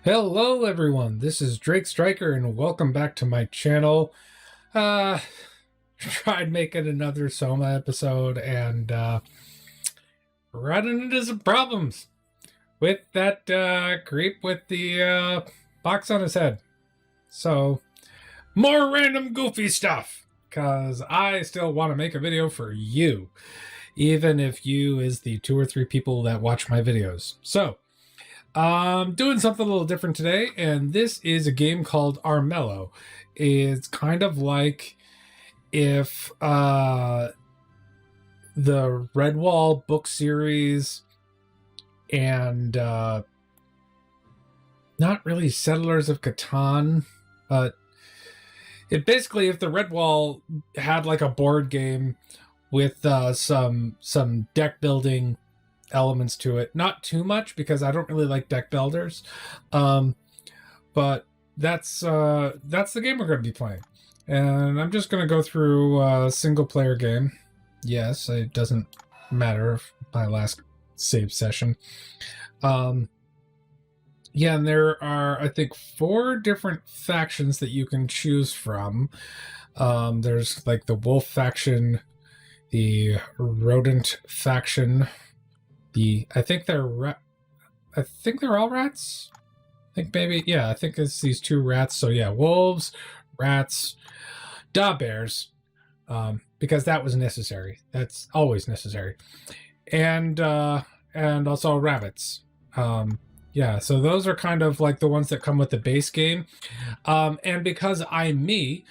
Hello everyone, this is Drake Striker and welcome back to my channel. Tried making another Soma episode and running into some problems with that creep with the box on his head. So, more random goofy stuff, because I still want to make a video for you, even if you is the 2 or 3 people that watch my videos. So, doing something a little different today, and this is a game called Armello. It's kind of like if the Redwall book series and not really Settlers of Catan, but it basically, if the Redwall had like a board game with some deck building elements to it, not too much because I don't really like deck builders, but that's the game we're going to be playing, and I'm just going to go through a single player game. Yes, it doesn't matter my last save session. Yeah, and there are, I think, 4 different factions that you can choose from. There's like the wolf faction, the rodent faction, I think they're all rats. I think maybe, yeah, I think it's these 2 rats. So yeah, wolves, rats, bears, because that was necessary. That's always necessary, and also rabbits. Yeah, so those are kind of like the ones that come with the base game, and because I'm me,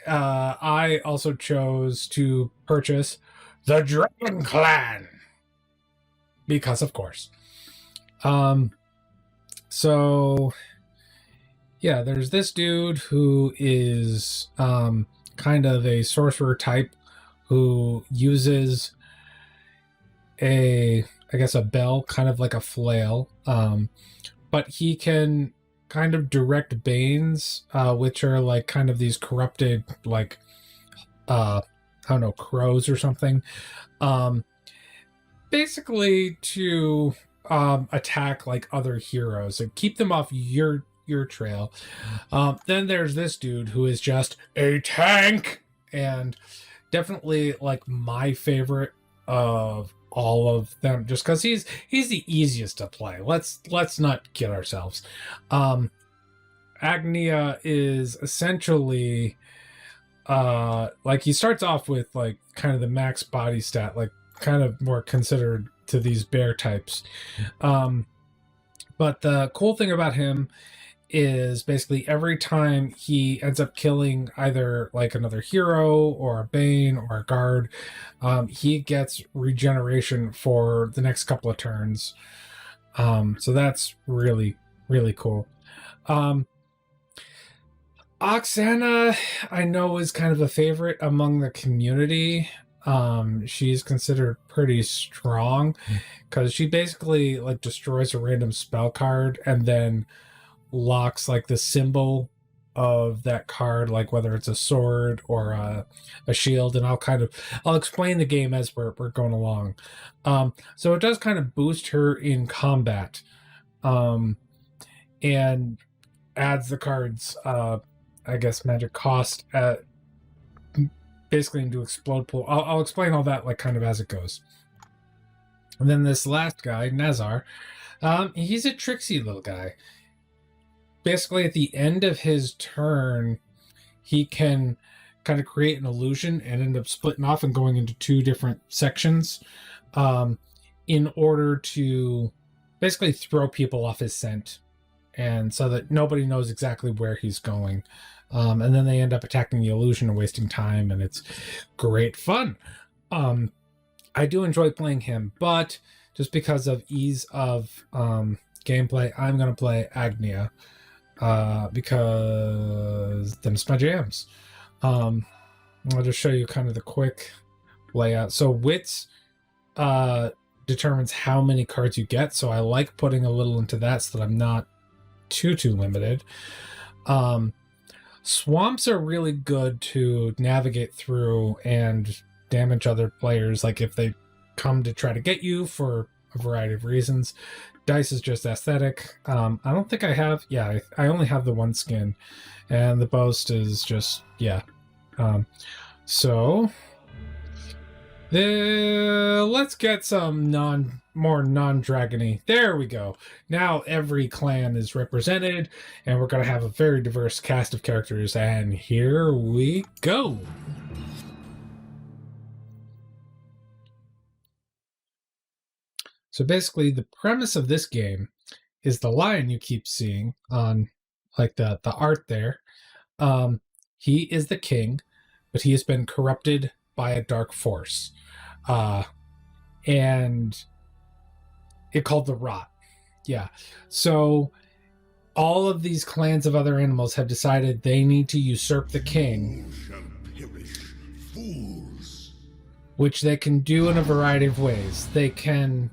I also chose to purchase the Dragon Clan. Because of course. So yeah, there's this dude who is kind of a sorcerer type who uses I guess a bell, kind of like a flail, but he can kind of direct banes, which are like kind of these corrupted, like I don't know, crows or something, basically to attack like other heroes and keep them off your trail. Then there's this dude who is just a tank, and definitely like my favorite of all of them, just because he's the easiest to play. Let's not kid ourselves. Agnia is essentially like, he starts off with like kind of the max body stat, like kind of more considered to these bear types, but the cool thing about him is basically every time he ends up killing either like another hero or a bane or a guard, he gets regeneration for the next couple of turns, so that's really cool. Oxana, I know, is kind of a favorite among the community. She's considered pretty strong because she basically like destroys a random spell card and then locks like the symbol of that card, like whether it's a sword or a shield, and I'll explain the game as we're going along. So it does kind of boost her in combat, and adds the cards I guess magic cost at basically into explode pool. I'll explain all that like kind of as it goes. And then this last guy, Nazar, he's a tricksy little guy. Basically, at the end of his turn, he can kind of create an illusion and end up splitting off and going into 2 different sections, in order to basically throw people off his scent, and so that nobody knows exactly where he's going. And then they end up attacking the illusion and wasting time, and it's great fun. I do enjoy playing him, but just because of ease of gameplay, I'm going to play Agnia, because them's my jams. I'll just show you kind of the quick layout. So wits determines how many cards you get, so I like putting a little into that so that I'm not too limited. Swamps are really good to navigate through and damage other players, like if they come to try to get you for a variety of reasons. Dice is just aesthetic. I don't think I have. Yeah, I only have the one skin, and the boast is just so let's get some more non-dragony. There we go. Now every clan is represented, and we're gonna have a very diverse cast of characters. And here we go. So basically, the premise of this game is the lion you keep seeing on like the art there. He is the king, but he has been corrupted by a dark force, and it called the Rot. Yeah. So all of these clans of other animals have decided they need to usurp the king, which they can do in a variety of ways. They can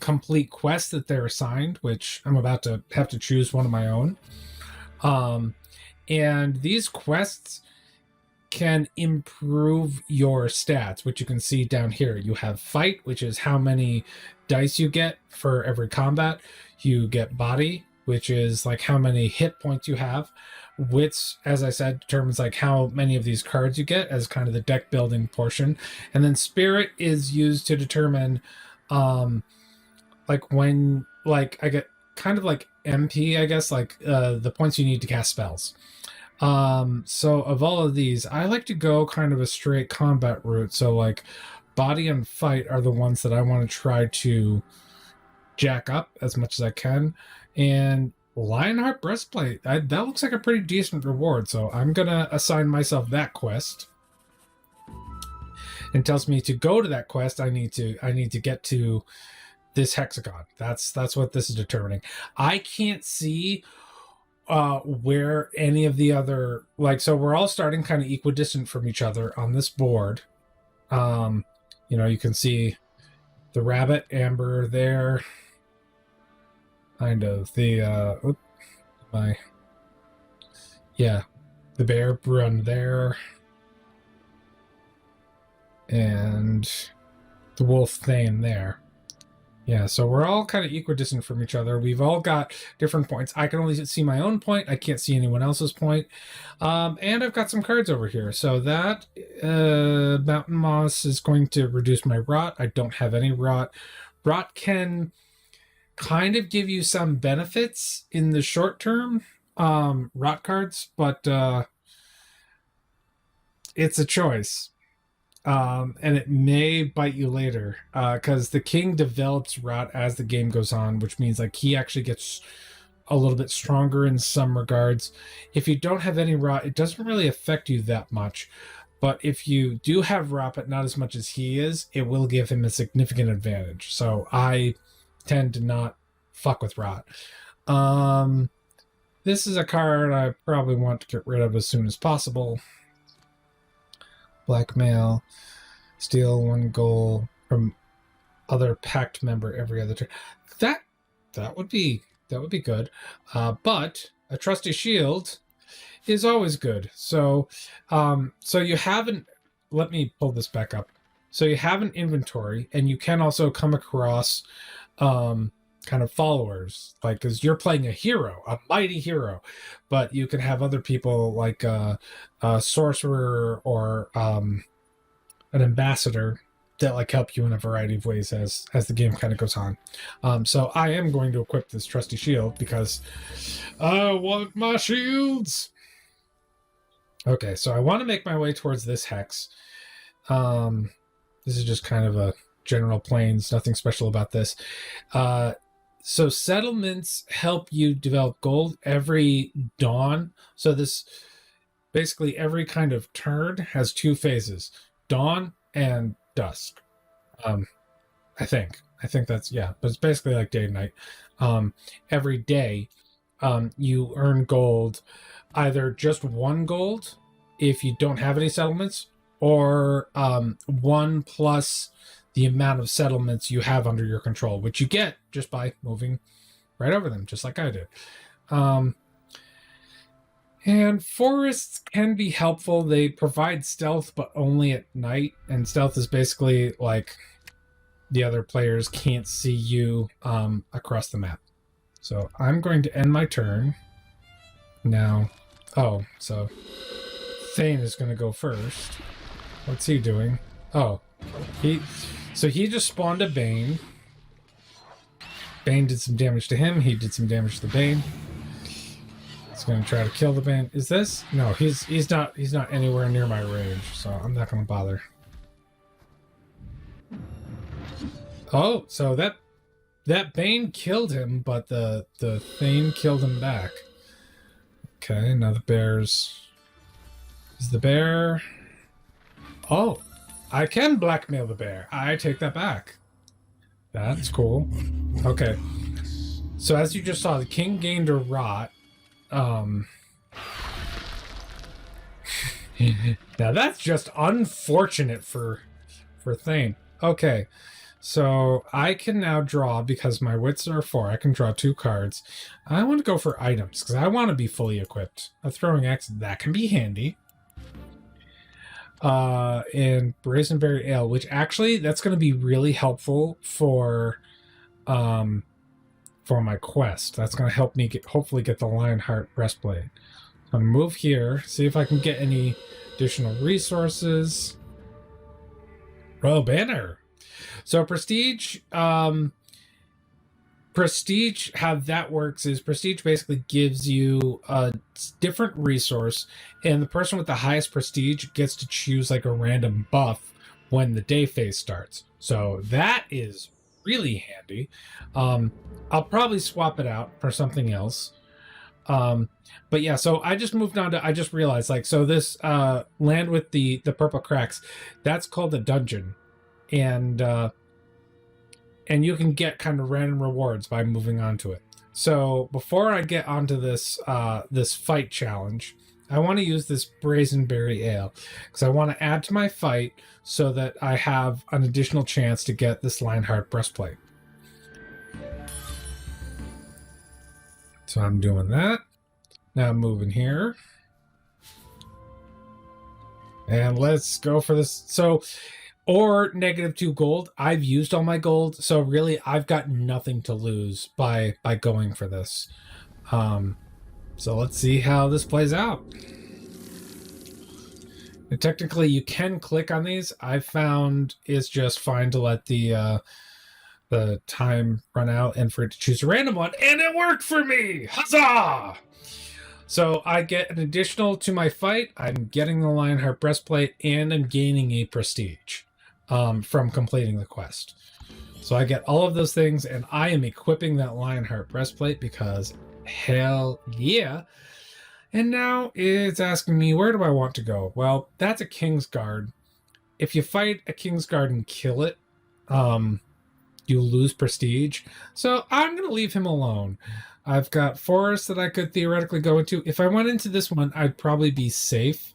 complete quests that they're assigned, which I'm about to have to choose one of my own. And these quests can improve your stats, which you can see down here. You have fight, which is how many dice you get for every combat. You get body, which is like how many hit points you have. Wits, as I said, determines like how many of these cards you get as kind of the deck building portion. And then spirit is used to determine like when like I get kind of like MP, I guess, like the points you need to cast spells. So of all of these, I like to go kind of a straight combat route. So like body and fight are the ones that I want to try to jack up as much as I can. And Lionheart Breastplate, that looks like a pretty decent reward. So I'm gonna assign myself that quest. It tells me to go to that quest. I need to get to this hexagon. That's what this is determining. I can't see where any of the other, like, so we're all starting kind of equidistant from each other on this board. You can see the rabbit amber there, kind of the the bear Brun there, and the wolf Thane there. Yeah, so we're all kind of equidistant from each other. We've all got different points. I can only see my own point. I can't see anyone else's point. And I've got some cards over here. So that Mountain Moss is going to reduce my rot. I don't have any rot. Rot can kind of give you some benefits in the short term, rot cards, but it's a choice. And it may bite you later, because the king develops rot as the game goes on, which means like he actually gets a little bit stronger in some regards. If you don't have any rot, it doesn't really affect you that much. But if you do have rot, but not as much as he is, it will give him a significant advantage. So I tend to not fuck with rot. This is a card I probably want to get rid of as soon as possible. Blackmail, steal 1 goal from other pact member every other turn. That would be good. But a trusty shield is always good. So you haven't. Let me pull this back up. So you have an inventory, and you can also come across kind of followers, like, because you're playing a hero, a mighty hero, but you can have other people like a sorcerer or an ambassador that like help you in a variety of ways as the game kind of goes on. So I am going to equip this trusty shield because I want my shields. Okay, so I want to make my way towards this hex. This is just kind of a general plains, nothing special about this. So settlements help you develop gold every dawn. So this basically every kind of turn has 2 phases, dawn and dusk. I think that's, yeah, but it's basically like day and night. Every day you earn gold, either just 1 gold if you don't have any settlements, or 1 plus the amount of settlements you have under your control, which you get just by moving right over them, just like I did. And forests can be helpful. They provide stealth, but only at night. And stealth is basically like the other players can't see you across the map. So I'm going to end my turn now. Oh, so Thane is going to go first. What's he doing? Oh, he just spawned a Bane. Bane did some damage to him. He did some damage to the Bane. He's going to try to kill the Bane. Is this? No, he's not anywhere near my range, so I'm not going to bother. Oh, so that Bane killed him, but the Thane killed him back. Okay, now the bear's... Is the bear... Oh, I can blackmail the bear. I take that back. That's cool. Okay. So as you just saw, the king gained a rot. Now that's just unfortunate for Thane. Okay. So I can now draw, because my wits are 4, I can draw 2 cards. I want to go for items, because I want to be fully equipped. A throwing axe, that can be handy. And Brazenberry Ale, which actually, that's going to be really helpful for my quest. That's going to help me hopefully get the Lionheart Breastplate. I'm going to move here, see if I can get any additional resources. Royal Banner. So Prestige, Prestige, how that works is Prestige basically gives you a different resource, and the person with the highest Prestige gets to choose like a random buff when the day phase starts. So that is really handy. I'll probably swap it out for something else. But yeah, so I just moved on to, I just realized, like, so this land with the purple cracks, that's called a dungeon. And you can get kind of random rewards by moving on to it. So before I get onto this this fight challenge, I want to use this Brazenberry Ale because I want to add to my fight so that I have an additional chance to get this Lionheart Breastplate. So I'm doing that. Now I'm moving here. And let's go for this. So, or -2 gold. I've used all my gold, so really I've got nothing to lose by going for this. So let's see how this plays out. And technically, you can click on these. I've found it's just fine to let the time run out and for it to choose a random one, and it worked for me! Huzzah! So I get an additional to my fight. I'm getting the Lionheart Breastplate, and I'm gaining a prestige from completing the quest. So I get all of those things, and I am equipping that Lionheart Breastplate because hell yeah. And now it's asking me, where do I want to go? Well, that's a Kingsguard. If you fight a Kingsguard and kill it, you lose prestige. So I'm going to leave him alone. I've got forests that I could theoretically go into. If I went into this one, I'd probably be safe.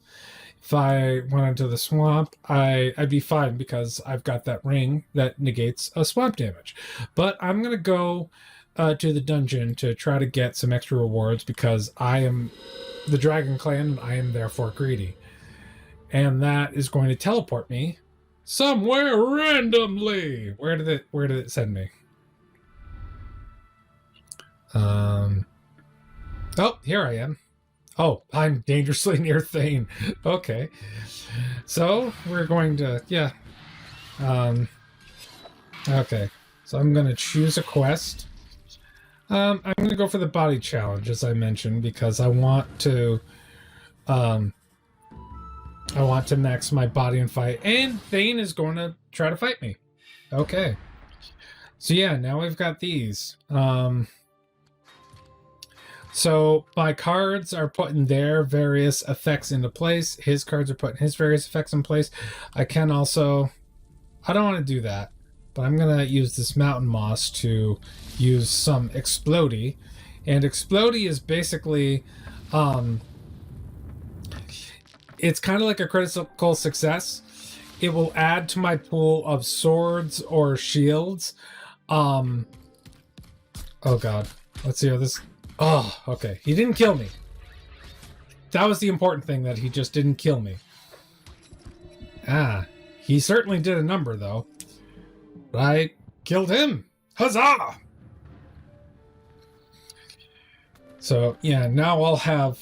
If I went into the swamp, I'd be fine because I've got that ring that negates a swamp damage. But I'm going to go to the dungeon to try to get some extra rewards because I am the Dragon Clan and I am therefore greedy. And that is going to teleport me somewhere randomly. Where did it send me? Oh, here I am. Oh, I'm dangerously near Thane. Okay. So we're going to, yeah. Okay. So I'm going to choose a quest. I'm going to go for the body challenge, as I mentioned, because I want to max my body and fight. And Thane is going to try to fight me. Okay. So yeah, now we've got these. So my cards are putting their various effects into place. His cards are putting his various effects in place. I can also... I don't want to do that, but I'm going to use this mountain moss to use some Explodey. And Explodey is basically... it's kind of like a critical success. It will add to my pool of swords or shields. Oh god. Let's see how this... Oh, okay. He didn't kill me. That was the important thing, that he just didn't kill me. Ah. He certainly did a number, though. I killed him. Huzzah! So yeah, now I'll have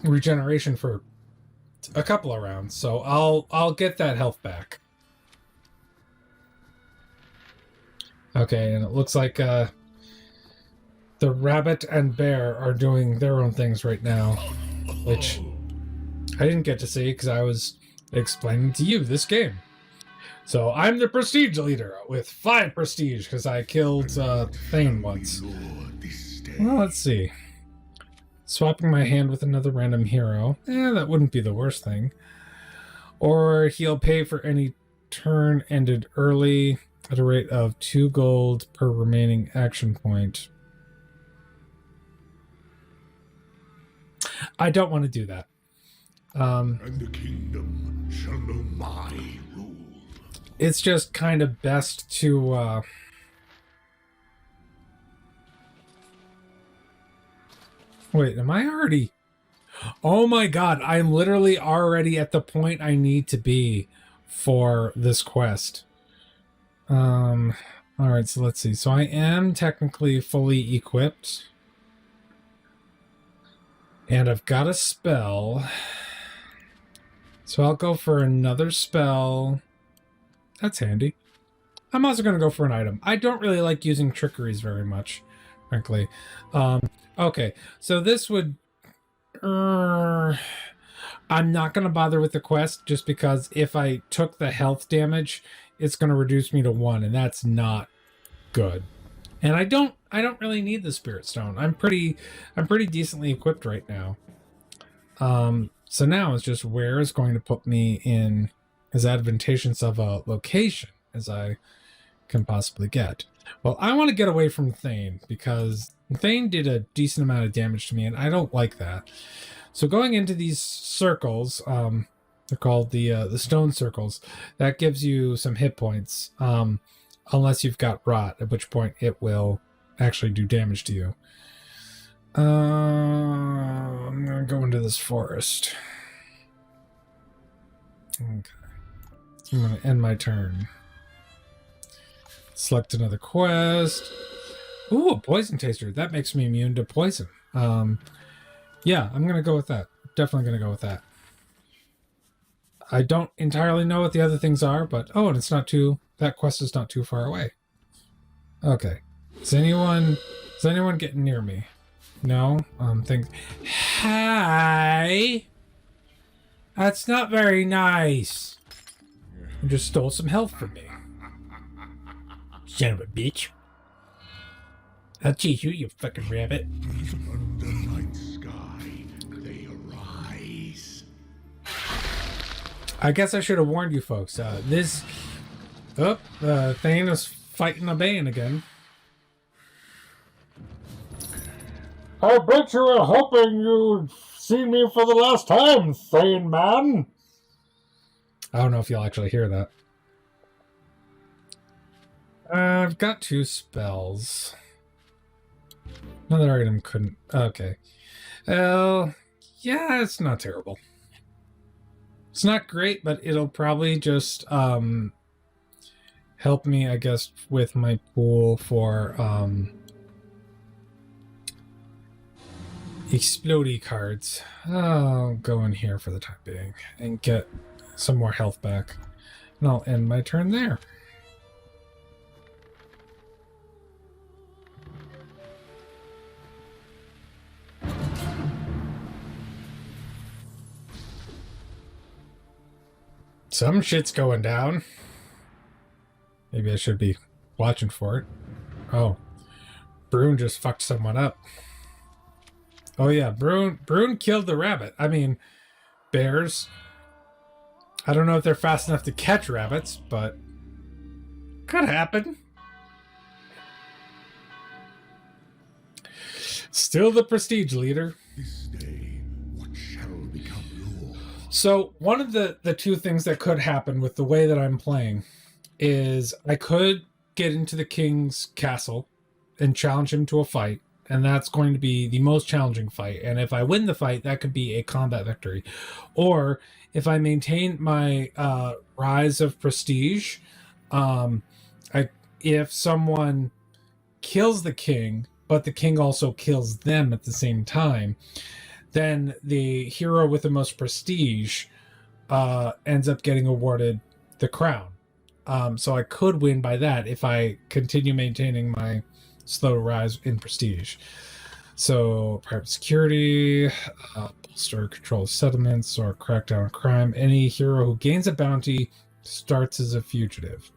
regeneration for a couple of rounds. So I'll get that health back. Okay, and it looks like the rabbit and bear are doing their own things right now, which I didn't get to see because I was explaining to you this game. So I'm the prestige leader with 5 prestige because I killed Thane once. Well, let's see. Swapping my hand with another random hero. That wouldn't be the worst thing. Or he'll pay for any turn ended early at a rate of 2 gold per remaining action point. I don't want to do that. And the kingdom shall know my rule. It's just kind of best to wait, am I already? Oh my god, I'm literally already at the point I need to be for this quest. Alright, so let's see. So I am technically fully equipped. And I've got a spell. So I'll go for another spell. That's handy. I'm also going to go for an item. I don't really like using trickeries very much, frankly. Okay, so this would... I'm not going to bother with the quest just because if I took the health damage, it's going to reduce me to 1, and that's not good. And I don't really need the Spirit Stone. I'm pretty decently equipped right now. So now it's just where is going to put me in as advantageous of a location as I can possibly get. Well, I want to get away from Thane because Thane did a decent amount of damage to me, and I don't like that. So going into these circles, they're called the stone circles. That gives you some hit points, unless you've got rot, at which point it will actually do damage to you. I'm gonna go into this forest. Okay. I'm gonna end my turn. Select another quest. Ooh, a poison taster. That makes me immune to poison. Yeah, I'm gonna go with that. Definitely gonna go with that. I don't entirely know what the other things are, but oh, and it's not too. That quest is not too far away. Okay. Is anyone getting near me? No. Hi. That's not very nice. You just stole some health from me. Son of a bitch. I'll teach you, you fucking rabbit. Under night sky, they arise. I guess I should have warned you folks. Thane is fighting a Bane again. I bet you were hoping you'd see me for the last time, Thane man. I don't know if you'll actually hear that. I've got 2 spells. Another item couldn't... Okay. Well, yeah, it's not terrible. It's not great, but it'll probably just help me, I guess, with my pool for explodey cards. I'll go in here for the time being and get some more health back. And I'll end my turn there. Some shit's going down. Maybe I should be watching for it. Oh. Brune just fucked someone up. Oh yeah, Brune killed the rabbit. I mean, bears. I don't know if they're fast enough to catch rabbits, but could happen. Still the prestige leader. This day, what shall become yours? So one of the 2 things that could happen with the way that I'm playing is I could get into the king's castle and challenge him to a fight, and that's going to be the most challenging fight. And if I win the fight, that could be a combat victory. Or if I maintain my rise of prestige, If someone kills the king, but the king also kills them at the same time, then the hero with the most prestige ends up getting awarded the crown. So I could win by that if I continue maintaining my slow rise in prestige. So private security, bolster control of settlements, or crackdown on crime. Any hero who gains a bounty starts as a fugitive.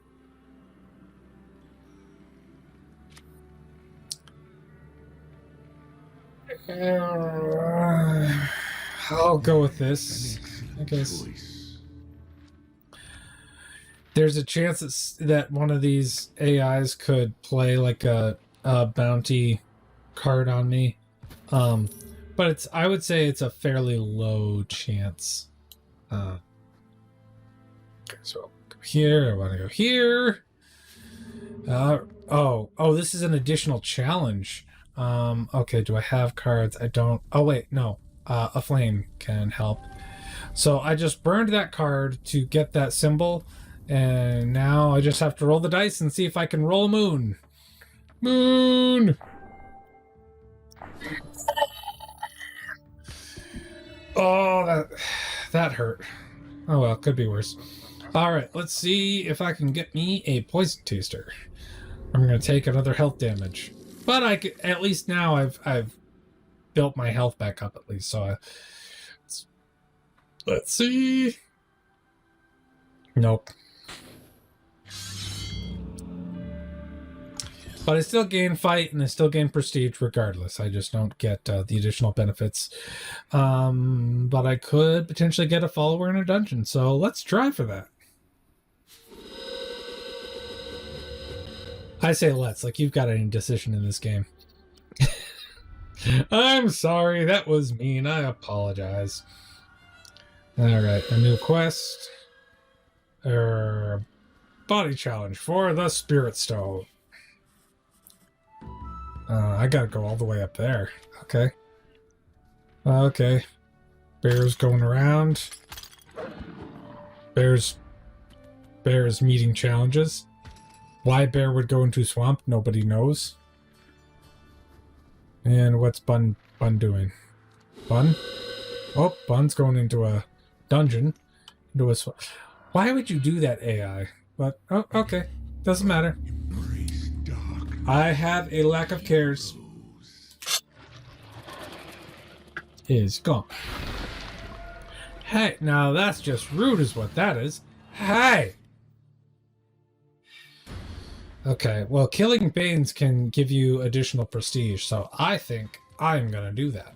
I'll go with this, I guess. There's a chance that one of these AIs could play like a bounty card on me, but I would say it's a fairly low chance. Okay, so I'll go here. I want to go here. Oh, this is an additional challenge. Okay, do I have cards? I don't. Oh wait, no. A flame can help. So I just burned that card to get that symbol, and now I just have to roll the dice and see if I can roll a moon. Moon! Oh, that hurt. Oh well, could be worse. Alright, let's see if I can get me a poison taster. I'm going to take another health damage. But at least now I've built my health back up at least. So let's see. Nope. But I still gain fight and I still gain prestige regardless. I just don't get the additional benefits. But I could potentially get a follower in a dungeon. So let's try for that. I say let's, like you've got any decision in this game. I'm sorry, that was mean. I apologize. Alright, a new quest. Body challenge for the Spirit Stone. I gotta go all the way up there. Okay. Okay. Bears going around. Bears meeting challenges. Why bear would go into swamp, nobody knows. And what's Bun doing? Bun? Oh, Bun's going into a dungeon. Into a swamp. Why would you do that, AI? But, oh, okay. Doesn't matter. I have a lack of cares. Is gone. Hey, now that's just rude is what that is. Hey! Okay, well, killing Banes can give you additional prestige, so I think I'm gonna do that.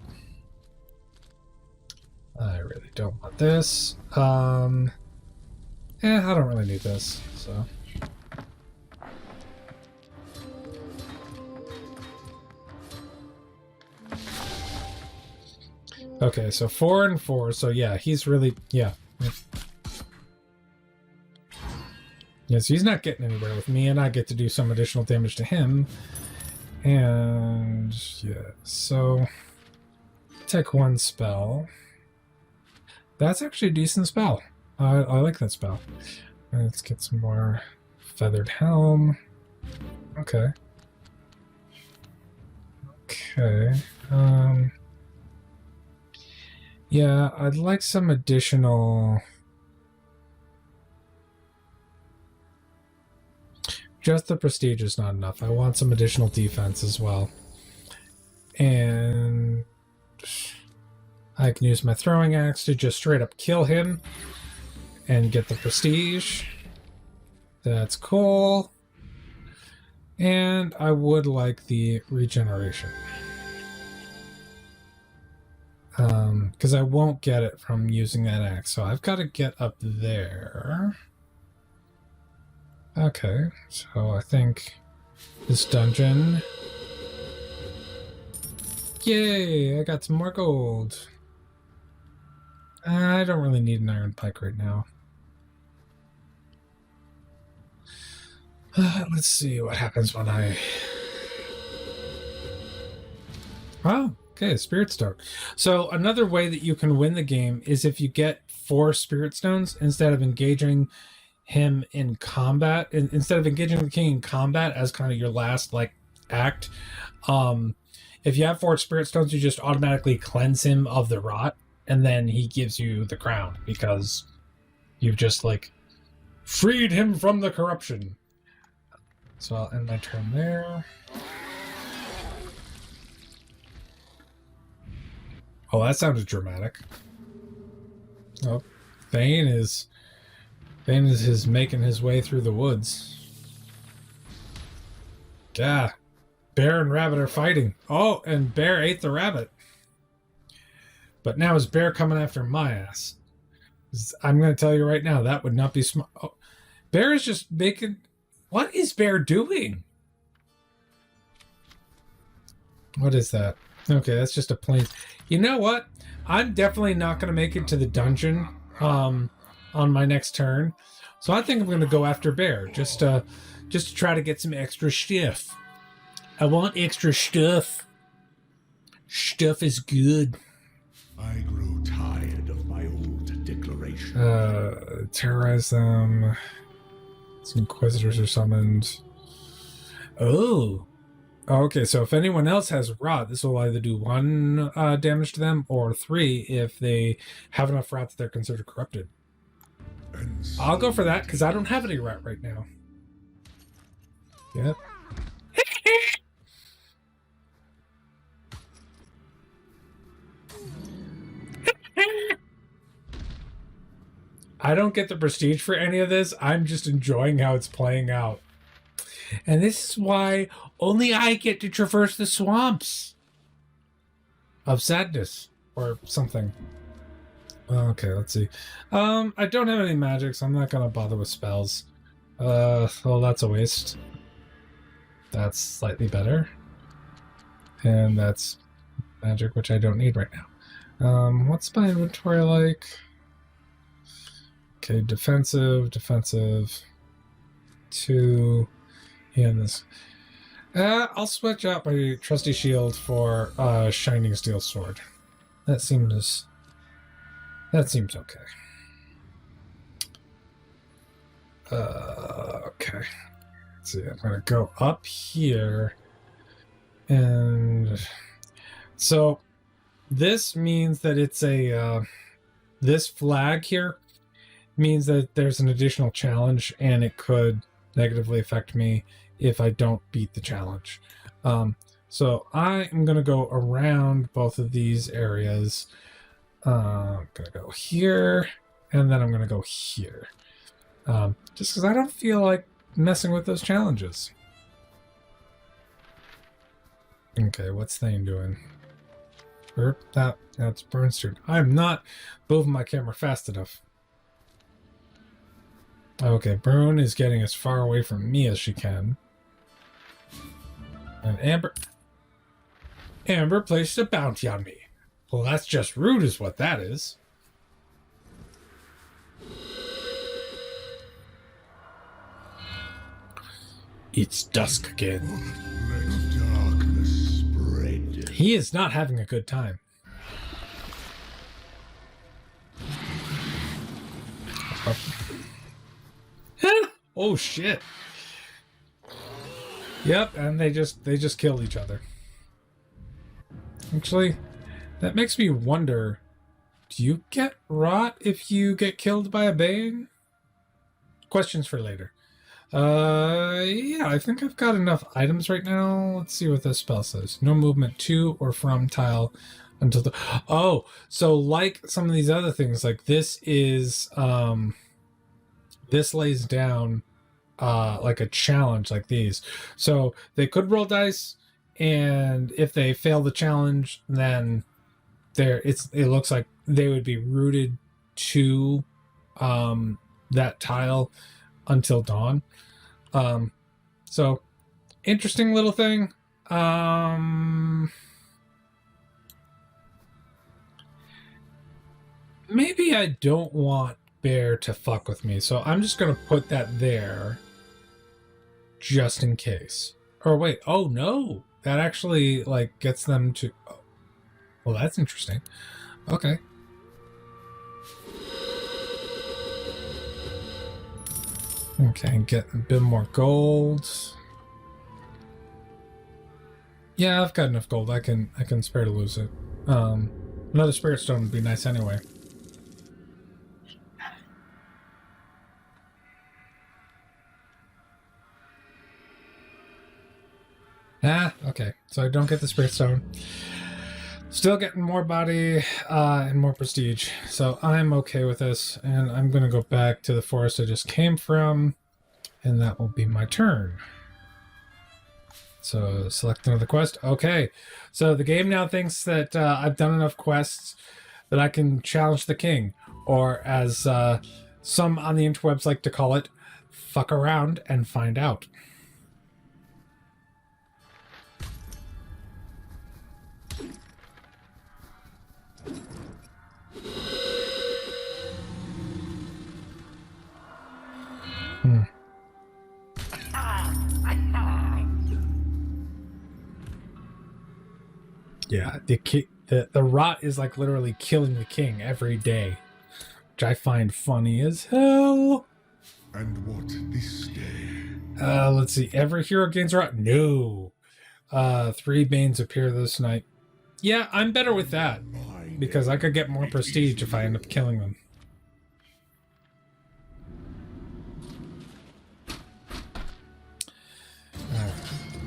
I really don't want this. I don't really need this, so... Okay, so 4 and 4, so yeah, he's really... Yeah. Yes, he's not getting anywhere with me, and I get to do some additional damage to him. And... yeah, so... take one spell. That's actually a decent spell. I like that spell. Let's get some more Feathered Helm. Okay. Okay. Yeah, I'd like some additional... Just the prestige is not enough. I want some additional defense as well. And... I can use my throwing axe to just straight up kill him and get the prestige. That's cool. And I would like the regeneration. Because I won't get it from using that axe. So I've got to get up there. Okay, so I think this dungeon... Yay, I got some more gold. I don't really need an iron pike right now. Let's see what happens when I... Oh, okay, Spirit Stone. So another way that you can win the game is if you get 4 Spirit Stones instead of engaging him in combat, instead of engaging the king in combat as kind of your last like act, if you have 4 spirit stones, you just automatically cleanse him of the rot, and then he gives you the crown because you've just like freed him from the corruption. So I'll end my turn there. Oh, that sounded dramatic. Oh, Thane is making his way through the woods. Yeah. Bear and rabbit are fighting. Oh, and bear ate the rabbit. But now is bear coming after my ass? I'm going to tell you right now, that would not be smart. Oh, bear is just making... What is bear doing? What is that? Okay, that's just a plain... You know what? I'm definitely not going to make it to the dungeon on my next turn. So I think I'm going to go after bear, just to try to get some extra stuff. I want extra stuff. Stuff is good. I grow tired of my old declaration. Terrorize them. Some inquisitors are summoned. Oh. Okay, so if anyone else has rot, this will either do 1 damage to them or 3 if they have enough rot that they're considered corrupted. I'll go for that because I don't have any rot right now. Yep. I don't get the prestige for any of this. I'm just enjoying how it's playing out. And this is why only I get to traverse the swamps of sadness or something. Okay, let's see. I don't have any magic, so I'm not going to bother with spells. Well, that's a waste. That's slightly better. And that's magic, which I don't need right now. What's my inventory like? Okay, defensive, 2, and this. I'll switch out my trusty shield for shining steel sword. That seems okay. Okay. Let's see, I'm gonna go up here, and so this means that it's a this flag here means that there's an additional challenge, and it could negatively affect me if I don't beat the challenge. So I am going to go around both of these areas. I'm going to go here, and then I'm going to go here. Just because I don't feel like messing with those challenges. Okay, what's Thane doing? That's Bernstern. I'm not moving my camera fast enough. Okay, Brune is getting as far away from me as she can. And Amber placed a bounty on me. Well, that's just rude is what that is. It's dusk again. Let darkness spread. He is not having a good time. Oh shit. Yep, and they just killed each other. Actually, that makes me wonder, do you get rot if you get killed by a bane? Questions for later. Yeah, I think I've got enough items right now. Let's see what this spell says. No movement to or from tile until the... Oh, so like some of these other things, like this is... this lays down like a challenge like these. So they could roll dice, and if they fail the challenge, then it looks like they would be rooted to that tile until dawn. So interesting little thing. Maybe I don't want Bear to fuck with me, so I'm just gonna put that there just in case. Or wait, oh no, that actually like gets them to... Oh. Well, that's interesting. Okay. Okay, get a bit more gold. Yeah, I've got enough gold. I can spare to lose it. Another spirit stone would be nice anyway. Ah, okay. So I don't get the spirit stone. Still getting more body and more prestige. So I'm okay with this. And I'm going to go back to the forest I just came from. And that will be my turn. So select another quest. Okay. So the game now thinks that I've done enough quests that I can challenge the king. Or as some on the interwebs like to call it, fuck around and find out. Yeah, the rot is like literally killing the king every day, which I find funny as hell. And what this day? Let's see. Every hero gains rot. No. 3 Banes appear this night. Yeah, I'm better with that because I could get more prestige if I end up killing them.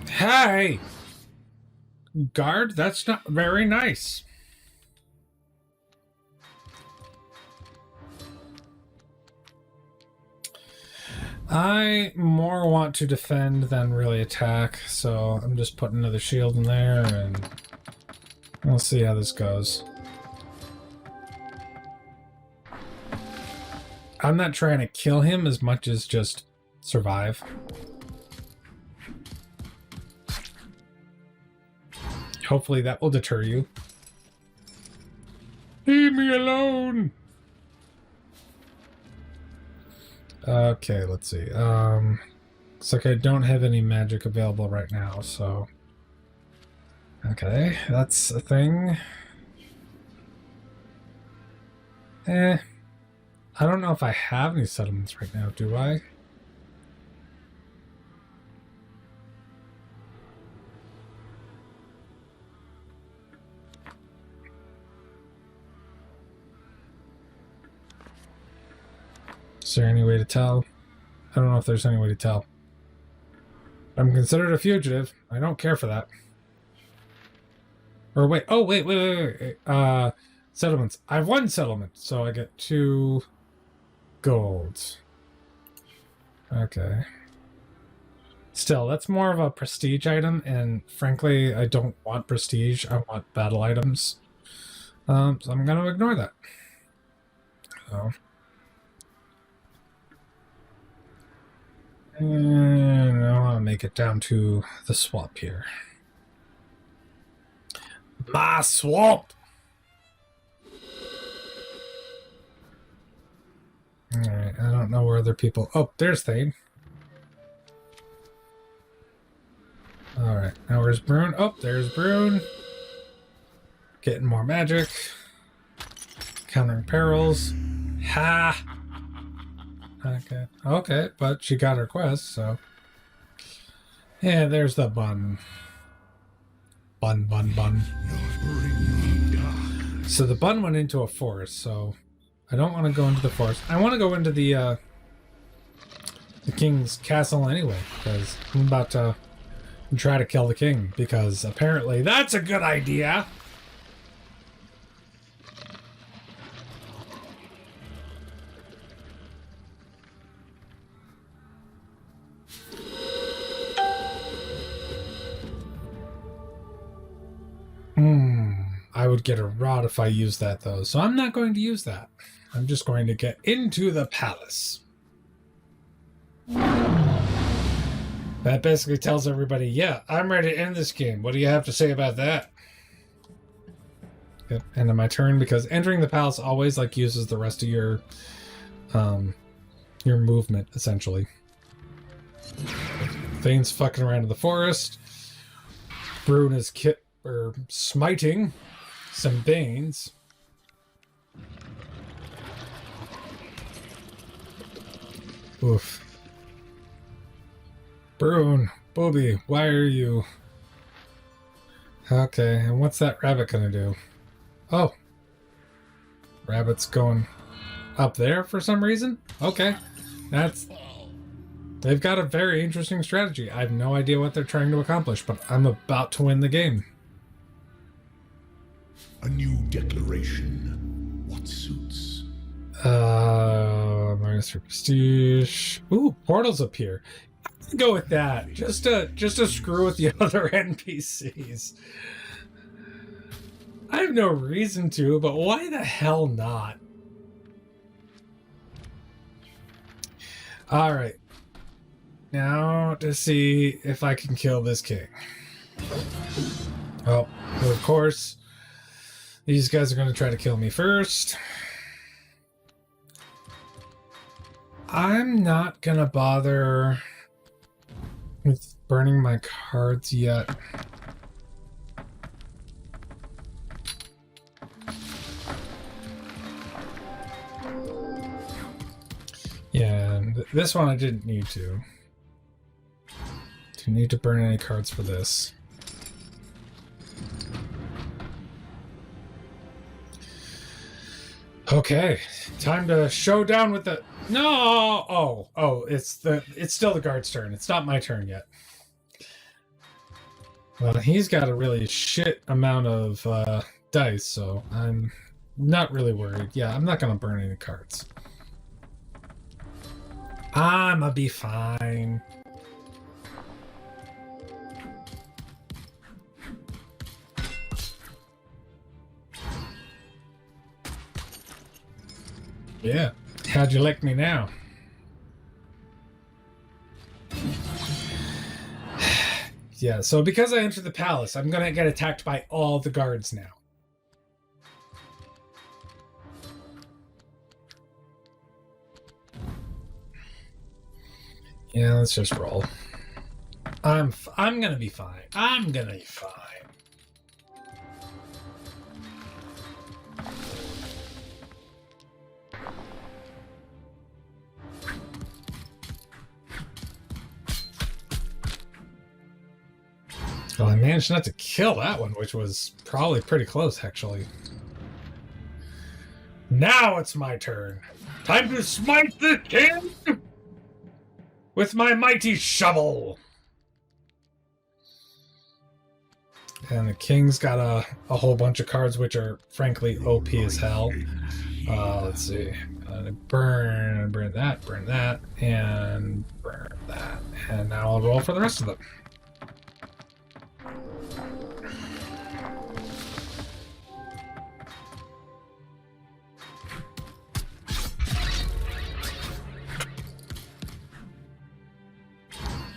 Hey! Guard, that's not very nice. I more want to defend than really attack, so I'm just putting another shield in there, and we'll see how this goes. I'm not trying to kill him as much as just survive. Hopefully that will deter you. Leave me alone! Okay, let's see. Looks like I don't have any magic available right now, so... Okay, that's a thing. I don't know if I have any settlements right now, do I? Is there any way to tell? I don't know if there's any way to tell. I'm considered a fugitive. I don't care for that. Or wait. Oh, wait. Settlements. I have 1 settlement, so I get 2 golds. Okay. Still, that's more of a prestige item, and frankly, I don't want prestige. I want battle items. So I'm going to ignore that. So... And I want to make it down to the swamp here. My swamp! Alright, I don't know where other people... Oh, there's Thane. Alright, now where's Brune? Oh, there's Brune. Getting more magic. Countering perils. Ha! Okay, but she got her quest, so... Yeah, there's the bun. Bun. So the bun went into a forest, so... I don't want to go into the forest. I want to go into the king's castle anyway, because I'm about to try to kill the king, because apparently that's a good idea! I would get a rod if I used that, though, so I'm not going to use that. I'm just going to get into the palace. That basically tells everybody, yeah, I'm ready to end this game. What do you have to say about that? Good. End of my turn, because entering the palace always uses the rest of your movement, essentially. Thane's fucking around in the forest. Brune is smiting some Banes. Oof. Brune, Booby, why are you... Okay, and what's that rabbit gonna do? Oh. Rabbit's going up there for some reason? Okay. That's... They've got a very interesting strategy. I have no idea what they're trying to accomplish, but I'm about to win the game. A new declaration. What suits? Minus 3 prestige. Ooh, portals appear. Go with that. Just to screw with the other NPCs. I have no reason to, but why the hell not? All right. Now to see if I can kill this king. Oh, of course. These guys are going to try to kill me first. I'm not going to bother with burning my cards yet. Yeah, and this one I didn't need to. Didn't need to burn any cards for this. Okay, time to show down with the... No! Oh, it's still the guard's turn. It's not my turn yet. Well, he's got a really shit amount of dice, so I'm not really worried. Yeah, I'm not going to burn any cards. I'ma be fine. Yeah. How'd you like me now? Yeah, so because I entered the palace, I'm gonna get attacked by all the guards now. Yeah, let's just roll. I'm gonna be fine. I'm gonna be fine. Well, I managed not to kill that one, which was probably pretty close, actually. Now it's my turn. Time to smite the king with my mighty shovel. And the king's got a whole bunch of cards, which are frankly OP as hell. Let's see. Burn that, and burn that. And now I'll roll for the rest of them.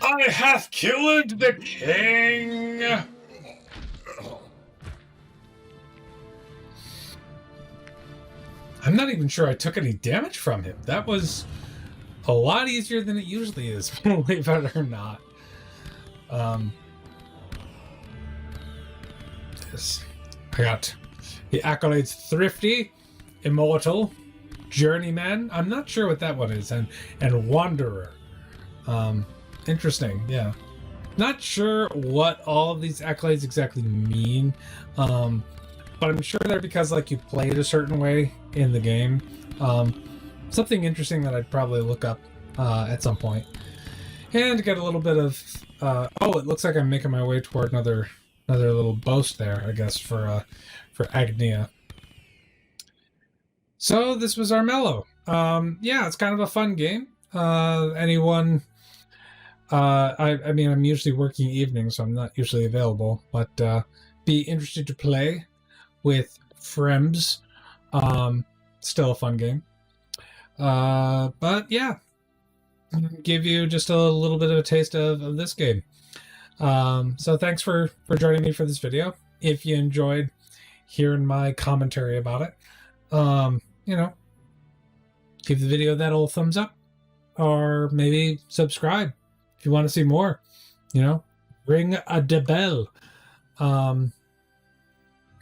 I have killed the king! I'm not even sure I took any damage from him. That was a lot easier than it usually is, believe it or not. Yes. I got the accolades Thrifty, Immortal, Journeyman. I'm not sure what that one is, and Wanderer. Interesting, yeah. Not sure what all of these accolades exactly mean, but I'm sure they're because like you played a certain way in the game. Something interesting that I'd probably look up at some point. And get a little bit of oh, it looks like I'm making my way toward another little boast there, I guess, for Agnia. So this was Armello. Yeah, it's kind of a fun game. Anyone I mean, I'm usually working evenings, so I'm not usually available, but be interested to play with friends. Still a fun game. But yeah, give you just a little bit of a taste of this game. So thanks for joining me for this video. If you enjoyed hearing my commentary about it, you know, give the video that old thumbs up, or maybe subscribe. If you want to see more, you know, ring a bell. And,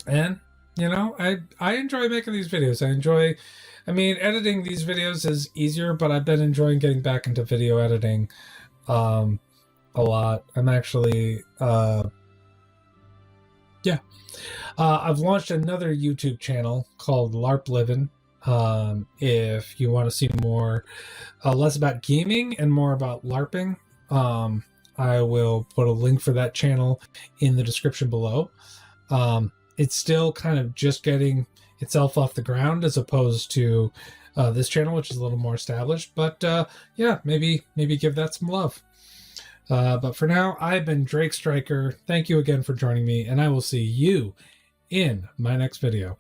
you know, I enjoy making these videos. I mean, editing these videos is easier, but I've been enjoying getting back into video editing. a lot. I'm actually, I've launched another YouTube channel called LARP Livin'. If you want to see more, less about gaming and more about LARPing, I will put a link for that channel in the description below. It's still kind of just getting itself off the ground as opposed to this channel, which is a little more established. But yeah, maybe give that some love. But for now, I've been Drake Striker. Thank you again for joining me, and I will see you in my next video.